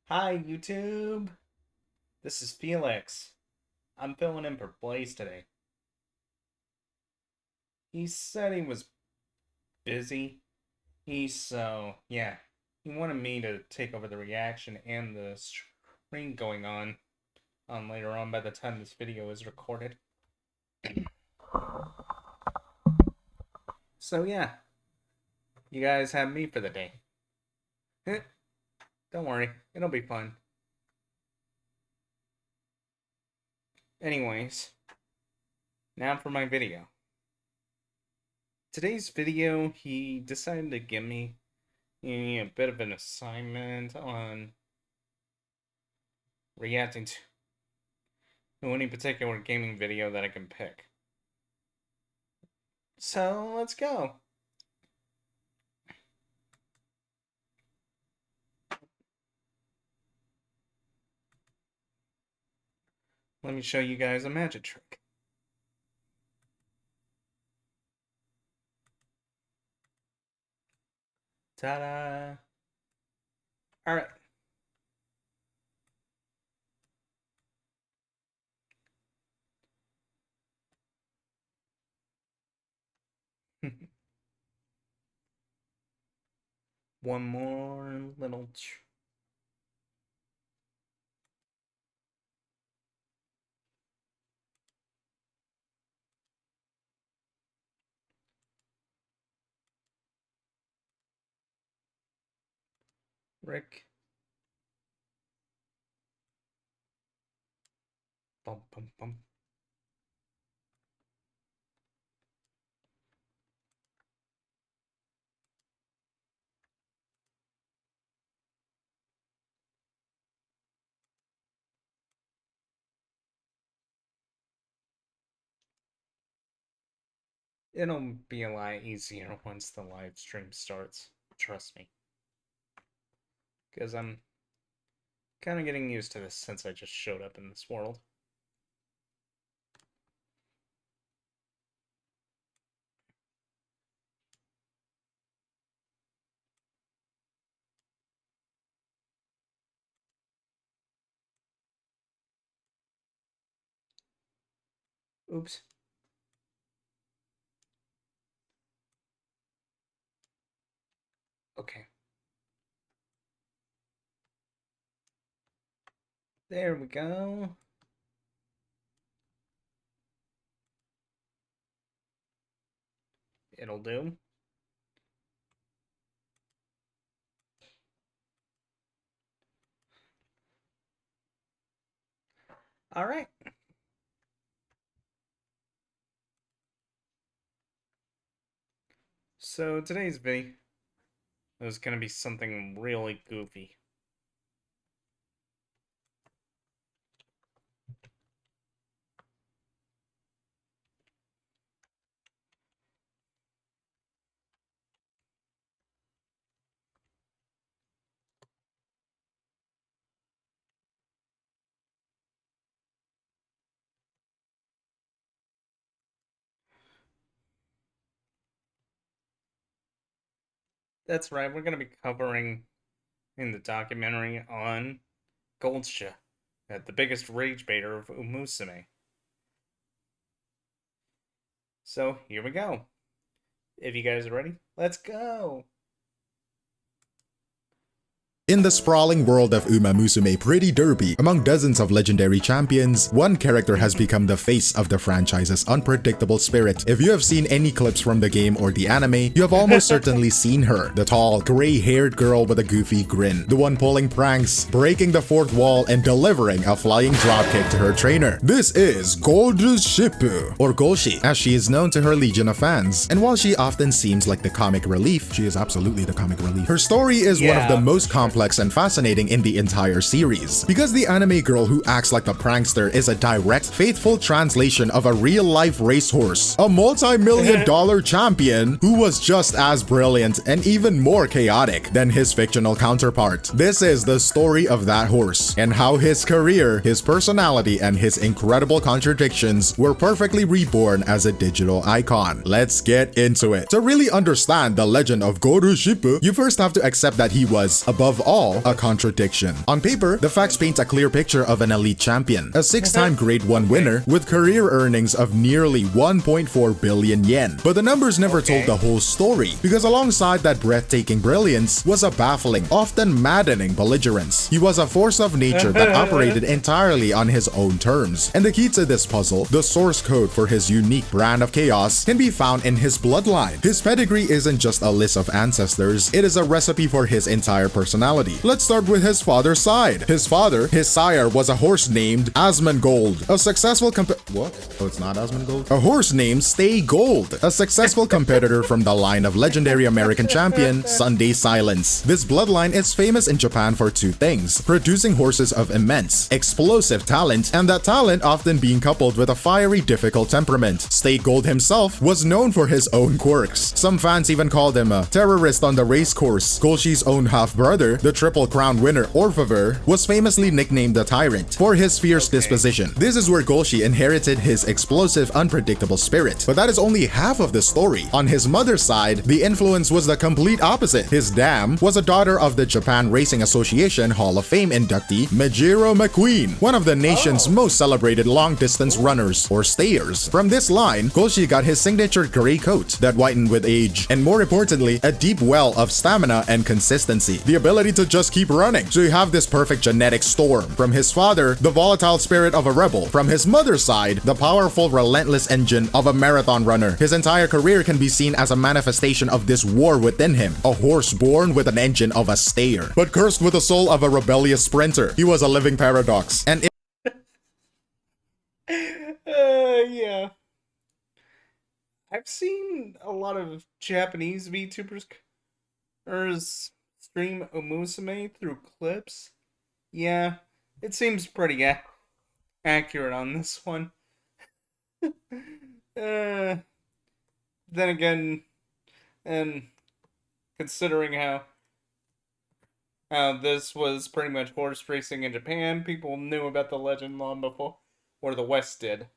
Hi, YouTube. This is Felix. I'm filling in for Blaze today. He said he was busy. Yeah. He wanted me to take over the reaction and the stream going on later on by the time this video is recorded. So yeah. You guys have me for the day. Don't worry, it'll be fun. Anyways, now for my video. Today's video, he decided to give me a bit of an assignment on reacting to any particular gaming video that I can pick. So, let's go. Let me show you guys a magic trick. Ta-da! Alright. One more little... Rick. Bum, bum, bum. It'll be a lot easier once the live stream starts. Trust me. Because I'm kind of getting used to this since I just showed up in this world. Oops. Okay. There we go. It'll do. All right. So today's video is going to be something really goofy. That's right, we're going to be covering in the documentary on Goldsha, the biggest rage baiter of Umusume. So, here we go. If you guys are ready, let's go! In the sprawling world of Uma Musume Pretty Derby, among dozens of legendary champions, one character has become the face of the franchise's unpredictable spirit. If you have seen any clips from the game or the anime, you have almost certainly seen her. The tall, gray-haired girl with a goofy grin. The one pulling pranks, breaking the fourth wall, and delivering a flying dropkick to her trainer. This is Goldsha, or Golshi, as she is known to her legion of fans. And while she often seems like the comic relief, she is absolutely the comic relief. Her story is one of the most complex and fascinating in the entire series, because the anime girl who acts like a prankster is a direct, faithful translation of a real-life racehorse, a multi-million-dollar champion who was just as brilliant and even more chaotic than his fictional counterpart. This is the story of that horse, and how his career, his personality, and his incredible contradictions were perfectly reborn as a digital icon. Let's get into it. To really understand the legend of Goldsha, you first have to accept that he was, above all a contradiction. On paper, the facts paint a clear picture of an elite champion, a 6-time Grade 1 winner with career earnings of nearly 1.4 billion yen. But the numbers never told the whole story, because alongside that breathtaking brilliance was a baffling, often maddening belligerence. He was a force of nature that operated entirely on his own terms. And the key to this puzzle, the source code for his unique brand of chaos, can be found in his bloodline. His pedigree isn't just a list of ancestors, it is a recipe for his entire personality. Let's start with his father's side. His sire, was a horse named Asmongold, a successful What? Oh, it's not Asmongold? A horse named Stay Gold, a successful competitor from the line of legendary American champion Sunday Silence. This bloodline is famous in Japan for two things: producing horses of immense, explosive talent, and that talent often being coupled with a fiery, difficult temperament. Stay Gold himself was known for his own quirks. Some fans even called him a terrorist on the racecourse. Golshi's own half-brother, the Triple Crown winner Orfaver, was famously nicknamed the Tyrant for his fierce disposition. This is where Golshi inherited his explosive, unpredictable spirit. But that is only half of the story. On his mother's side, the influence was the complete opposite. His dam was a daughter of the Japan Racing Association Hall of Fame inductee Majiro McQueen, one of the nation's most celebrated long-distance runners, or stayers. From this line, Golshi got his signature gray coat that whitened with age, and more importantly, a deep well of stamina and consistency, the ability to just keep running. So you have this perfect genetic storm. From his father, the volatile spirit of a rebel. From his mother's side, the powerful, relentless engine of a marathon runner. His entire career can be seen as a manifestation of this war within him, a horse born with an engine of a stayer, but cursed with the soul of a rebellious sprinter. He was a living paradox, and yeah. I've seen a lot of Japanese VTubers stream Omusume through clips. Yeah, it seems pretty accurate on this one. Then again, and considering how this was pretty much horse racing in Japan, people knew about the legend long before, or the West did.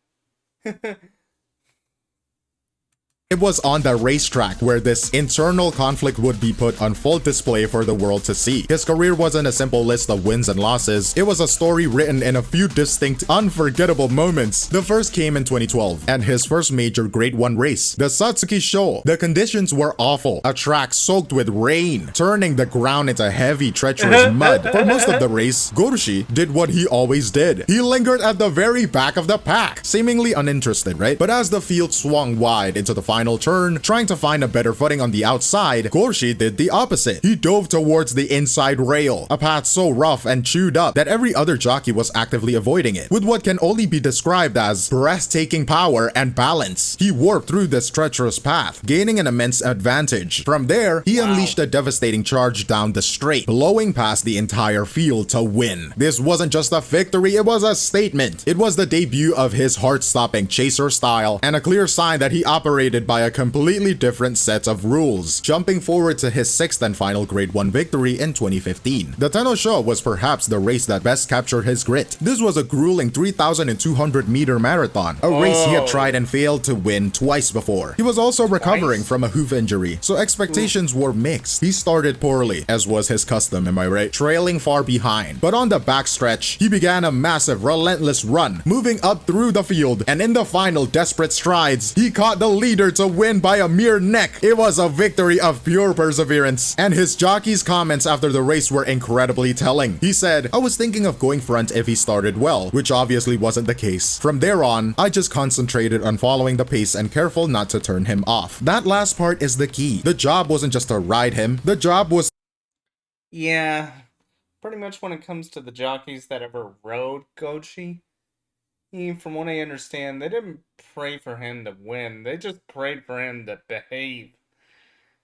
it was on the racetrack where this internal conflict would be put on full display for the world to see. His career wasn't a simple list of wins and losses. It was a story written in a few distinct, unforgettable moments. The first came in 2012, and his first major Grade 1 race, the Satsuki Show. The conditions were awful. A track soaked with rain, turning the ground into heavy, treacherous mud. For most of the race, Gorshi did what he always did. He lingered at the very back of the pack, seemingly uninterested, right? But as the field swung wide into the final turn, trying to find a better footing on the outside, Gorshi did the opposite. He dove towards the inside rail, a path so rough and chewed up that every other jockey was actively avoiding it. With what can only be described as breathtaking power and balance, he warped through this treacherous path, gaining an immense advantage. From there, he unleashed a devastating charge down the straight, blowing past the entire field to win. This wasn't just a victory, it was a statement. It was the debut of his heart-stopping chaser style, and a clear sign that he operated by a completely different set of rules. Jumping forward to his sixth and final Grade 1 victory in 2015. The Tenno Show was perhaps the race that best captured his grit. This was a grueling 3,200 meter marathon, a race he had tried and failed to win twice before. He was also recovering from a hoof injury, so expectations were mixed. He started poorly, as was his custom, am I right? Trailing far behind. But on the backstretch, he began a massive, relentless run, moving up through the field, and in the final desperate strides, he caught the leader to win by a mere neck. It was a victory of pure perseverance, and his jockey's comments after the race were incredibly telling. He said, "I was thinking of going front if he started well," which obviously wasn't the case. From there on, I just concentrated on following the pace and careful not to turn him off. That last part is the key. The job wasn't just to ride him, the job was Yeah, pretty much when it comes to the jockeys that ever rode Gochi, from what I understand, they didn't pray for him to win. They just prayed for him to behave.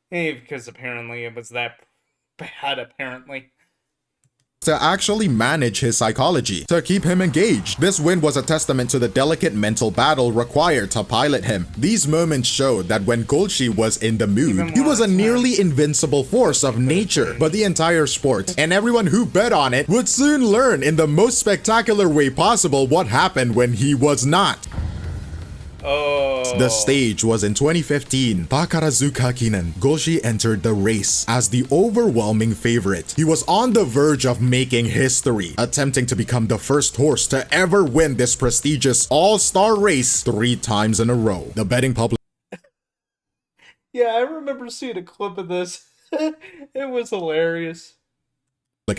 Because apparently it was that bad, apparently. to actually manage his psychology, to keep him engaged. This win was a testament to the delicate mental battle required to pilot him. These moments showed that when Golshi was in the mood, he was a nearly invincible force of nature. But the entire sport, and everyone who bet on it, would soon learn in the most spectacular way possible what happened when he was not. The Oh. stage was in 2015. Takarazuka Kinen, Golshi entered the race as the overwhelming favorite. He was on the verge of making history, attempting to become the first horse to ever win this prestigious all-star race 3 times in a row. The betting public Yeah, I remember seeing a clip of this. It was hilarious.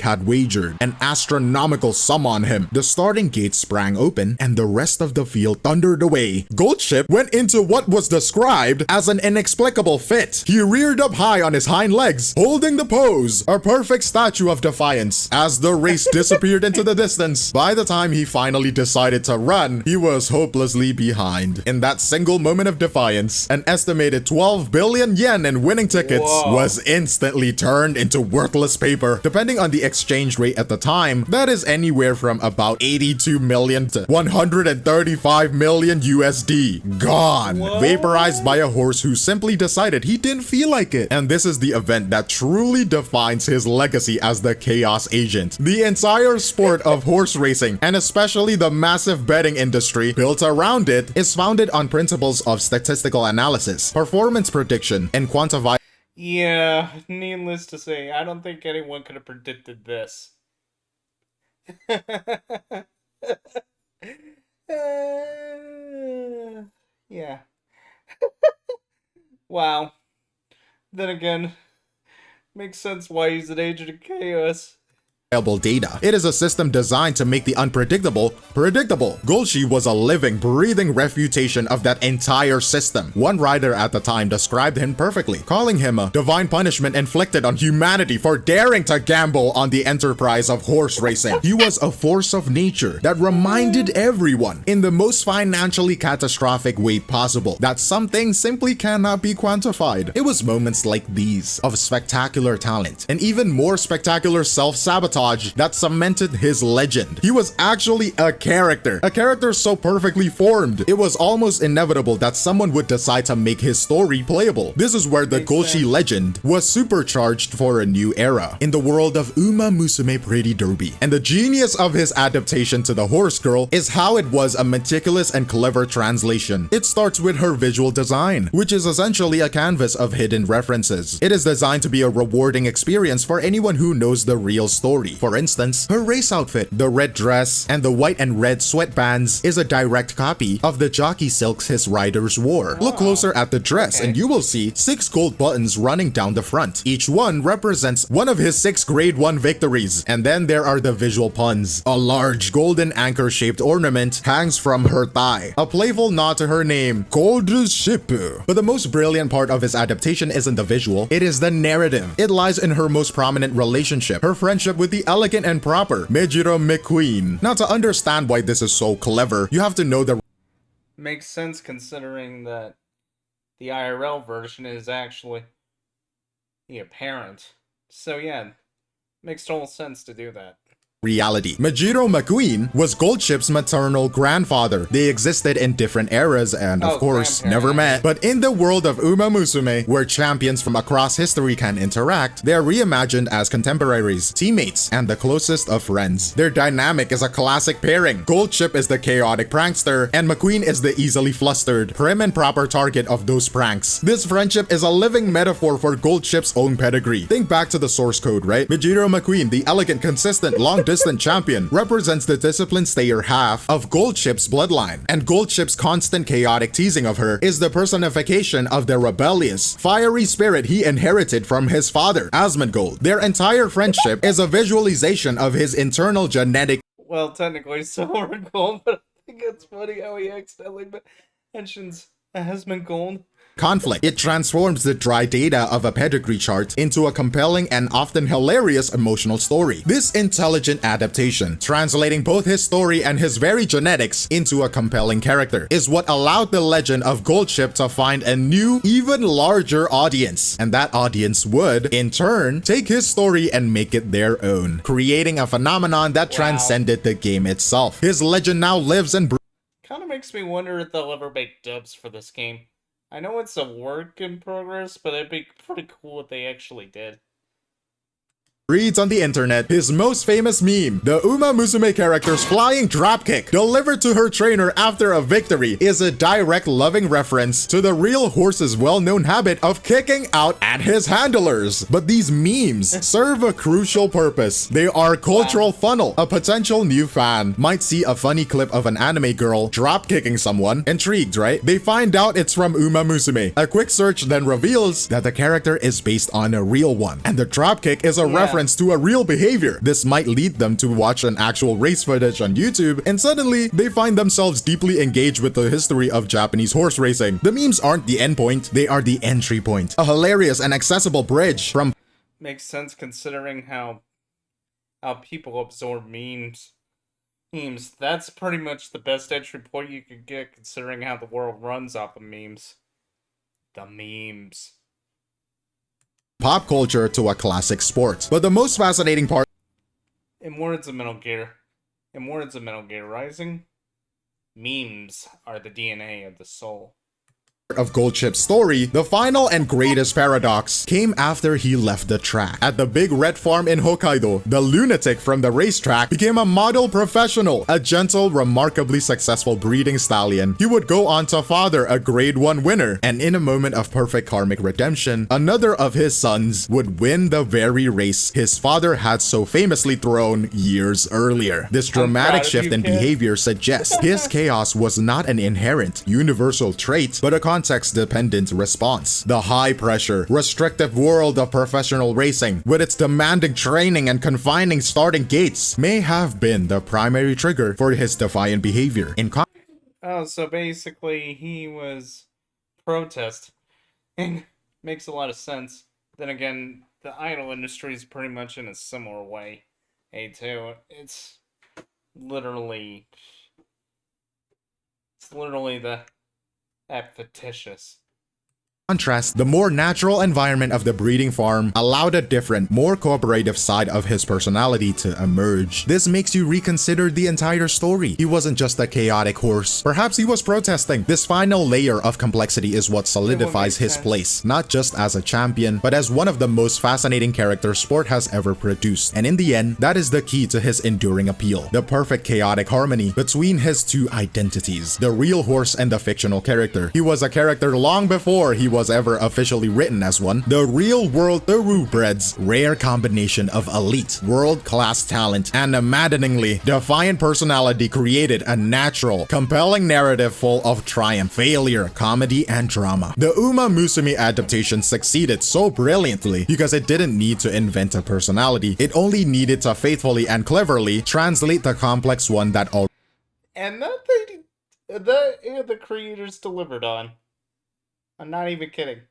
had wagered an astronomical sum on him. The starting gate sprang open and the rest of the field thundered away. Goldship went into what was described as an inexplicable fit. He reared up high on his hind legs, holding the pose, a perfect statue of defiance, as the race disappeared into the distance. By the time he finally decided to run, he was hopelessly behind. In that single moment of defiance, an estimated 12 billion yen in winning tickets was instantly turned into worthless paper. Depending on the exchange rate at the time, that is anywhere from about 82 million to 135 million USD. Gone. Vaporized by a horse who simply decided he didn't feel like it. And this is the event that truly defines his legacy as the Chaos Agent. The entire sport of horse racing, and especially the massive betting industry built around it, is founded on principles of statistical analysis, performance prediction, and quantified. Yeah, needless to say, I don't think anyone could have predicted this. Yeah. Wow. Then again, makes sense why he's an agent of chaos. Data. It is a system designed to make the unpredictable predictable. Golshi was a living, breathing refutation of that entire system. One writer at the time described him perfectly, calling him a divine punishment inflicted on humanity for daring to gamble on the enterprise of horse racing. He was a force of nature that reminded everyone, in the most financially catastrophic way possible, that some things simply cannot be quantified. It was moments like these of spectacular talent and even more spectacular self-sabotage that cemented his legend. He was actually a character so perfectly formed. It was almost inevitable that someone would decide to make his story playable. This is where the Golshi legend was supercharged for a new era in the world of Uma Musume Pretty Derby. And the genius of his adaptation to the horse girl is how it was a meticulous and clever translation. It starts with her visual design, which is essentially a canvas of hidden references. It is designed to be a rewarding experience for anyone who knows the real story. For instance, her race outfit, the red dress, and the white and red sweatbands is a direct copy of the jockey silks his riders wore. Look closer at the dress and you will see 6 gold buttons running down the front. Each one represents one of his 6 grade 1 victories. And then there are the visual puns. A large golden anchor-shaped ornament hangs from her thigh, a playful nod to her name, Goldship. But the most brilliant part of his adaptation isn't the visual, it is the narrative. It lies in her most prominent relationship, her friendship with the elegant and proper Mejiro McQueen. Now, to understand why this is so clever, you have to know the Makes sense considering that the IRL version is actually the apparent. So yeah, makes total sense to do that. reality. Mejiro McQueen was Goldship's maternal grandfather. They existed in different eras and, of course, never met. But in the world of Uma Musume, where champions from across history can interact, they are reimagined as contemporaries, teammates, and the closest of friends. Their dynamic is a classic pairing. Goldship is the chaotic prankster, and McQueen is the easily flustered, prim and proper target of those pranks. This friendship is a living metaphor for Goldship's own pedigree. Think back to the source code, right? Mejiro McQueen, the elegant, consistent, long-distance champion, represents the disciplined stayer half of Goldship's bloodline, and Goldship's constant chaotic teasing of her is the personification of the rebellious, fiery spirit he inherited from his father, Asmongold. Their entire friendship is a visualization of his internal genetic Well, technically silver and gold, but I think it's funny how he accidentally mentions Asmongold. conflict. It transforms the dry data of a pedigree chart into a compelling and often hilarious emotional story. This intelligent adaptation, translating both his story and his very genetics into a compelling character, is what allowed the legend of Goldship to find a new, even larger audience. And that audience would, in turn, take his story and make it their own, creating a phenomenon that transcended the game itself. His legend now lives and breathes. Kind of makes me wonder if they'll ever make dubs for this game. I know it's a work in progress, but it'd be pretty cool if they actually did. reads on the internet, his most famous meme, the Uma Musume character's flying dropkick delivered to her trainer after a victory, is a direct loving reference to the real horse's well-known habit of kicking out at his handlers. But these memes serve a crucial purpose. They are a cultural funnel. A potential new fan might see a funny clip of an anime girl drop-kicking someone. Intrigued, right? They find out it's from Uma Musume. A quick search then reveals that the character is based on a real one, and the dropkick is a reference to a real behavior. This might lead them to watch an actual race footage on YouTube, and suddenly they find themselves deeply engaged with the history of Japanese horse racing. The memes aren't the end point, they are the entry point. A hilarious and accessible bridge from Makes sense considering how people absorb memes. That's pretty much the best entry point you could get considering how the world runs off of memes. The memes. pop culture to a classic sport. But the most fascinating part In words of Metal Gear Rising, memes are the DNA of the soul. of Goldchip's story, the final and greatest paradox, came after he left the track. At the big red farm in Hokkaido, the lunatic from the racetrack became a model professional, a gentle, remarkably successful breeding stallion. He would go on to father a grade 1 winner, and in a moment of perfect karmic redemption, another of his sons would win the very race his father had so famously thrown years earlier. This dramatic shift in behavior suggests his chaos was not an inherent, universal trait, but a context-dependent response. The high-pressure, restrictive world of professional racing, with its demanding training and confining starting gates, may have been the primary trigger for his defiant behavior. So basically he was protesting. Makes a lot of sense. Then again, the idol industry is pretty much in a similar way. too. It's literally the fictitious. Contrast, the more natural environment of the breeding farm allowed a different, more cooperative side of his personality to emerge. This makes you reconsider the entire story. He wasn't just a chaotic horse. Perhaps he was protesting. This final layer of complexity is what solidifies his place, not just as a champion, but as one of the most fascinating characters sport has ever produced. And in the end, that is the key to his enduring appeal. The perfect chaotic harmony between his two identities, the real horse and the fictional character. He was a character long before he was ever officially written as one. The real-world thoroughbred's rare combination of elite, world-class talent and a maddeningly defiant personality created a natural, compelling narrative full of triumph, failure, comedy, and drama. The Uma Musume adaptation succeeded so brilliantly because it didn't need to invent a personality. It only needed to faithfully and cleverly translate the complex one that all and the creators delivered on. I'm not even kidding.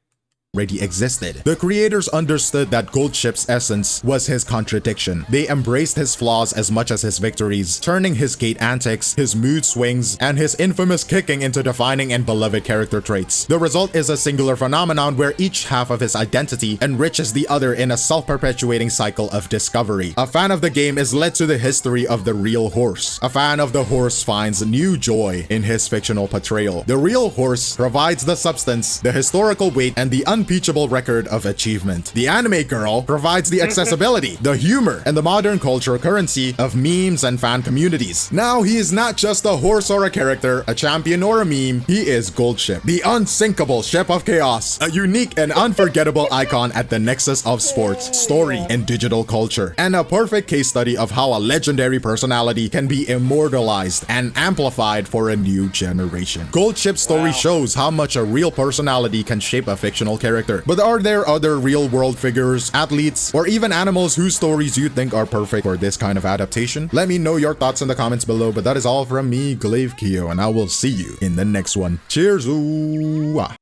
already existed. The creators understood that Goldchip's essence was his contradiction. They embraced his flaws as much as his victories, turning his gait antics, his mood swings, and his infamous kicking into defining and beloved character traits. The result is a singular phenomenon where each half of his identity enriches the other in a self-perpetuating cycle of discovery. A fan of the game is led to the history of the real horse. A fan of the horse finds new joy in his fictional portrayal. The real horse provides the substance, the historical weight, and the unimpeachable record of achievement. The anime girl provides the accessibility, the humor, and the modern cultural currency of memes and fan communities. Now he is not just a horse or a character, a champion or a meme, he is Goldchip, the unsinkable ship of chaos, a unique and unforgettable icon at the nexus of sports, story, and digital culture, and a perfect case study of how a legendary personality can be immortalized and amplified for a new generation. Goldchip's story shows how much a real personality can shape a fictional character. But are there other real-world figures, athletes, or even animals whose stories you think are perfect for this kind of adaptation? Let me know your thoughts in the comments below, but that is all from me, Glaive Kyo, and I will see you in the next one. Cheers! Ooh, ah.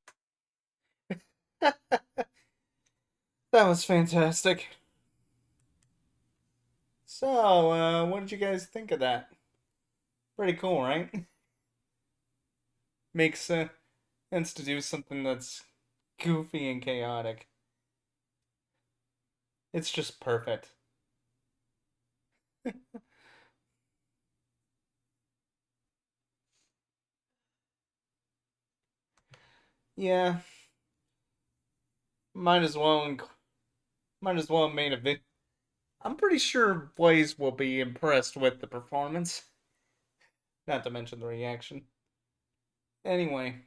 That was fantastic. So, what did you guys think of that? Pretty cool, right? Makes sense to do something that's goofy and chaotic. It's just perfect. Yeah. Might as well have made a I'm pretty sure Blaze will be impressed with the performance. Not to mention the reaction. Anyway,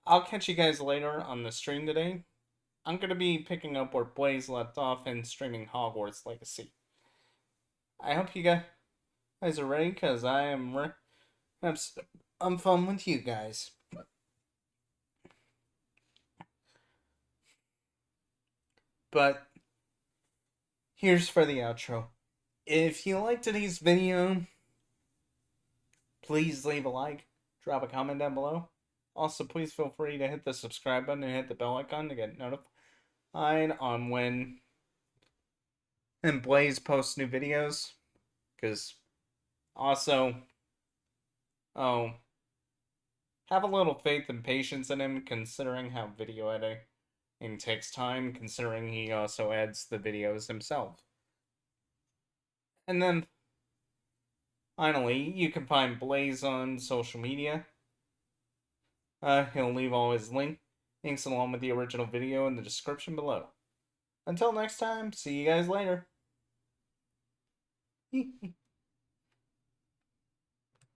I'll catch you guys later on the stream today. I'm going to be picking up where Blaze left off and streaming Hogwarts Legacy. I hope you guys are ready, because I am I'm fun with you guys. But here's for the outro. If you liked today's video, please leave a like, drop a comment down below. Also, please feel free to hit the subscribe button and hit the bell icon to get notified on when and Blaze posts new videos. Because also, have a little faith and patience in him, considering how video editing takes time, considering he also adds the videos himself. And then, finally, you can find Blaze on social media. He'll leave all his links along with the original video in the description below. Until next time, see you guys later.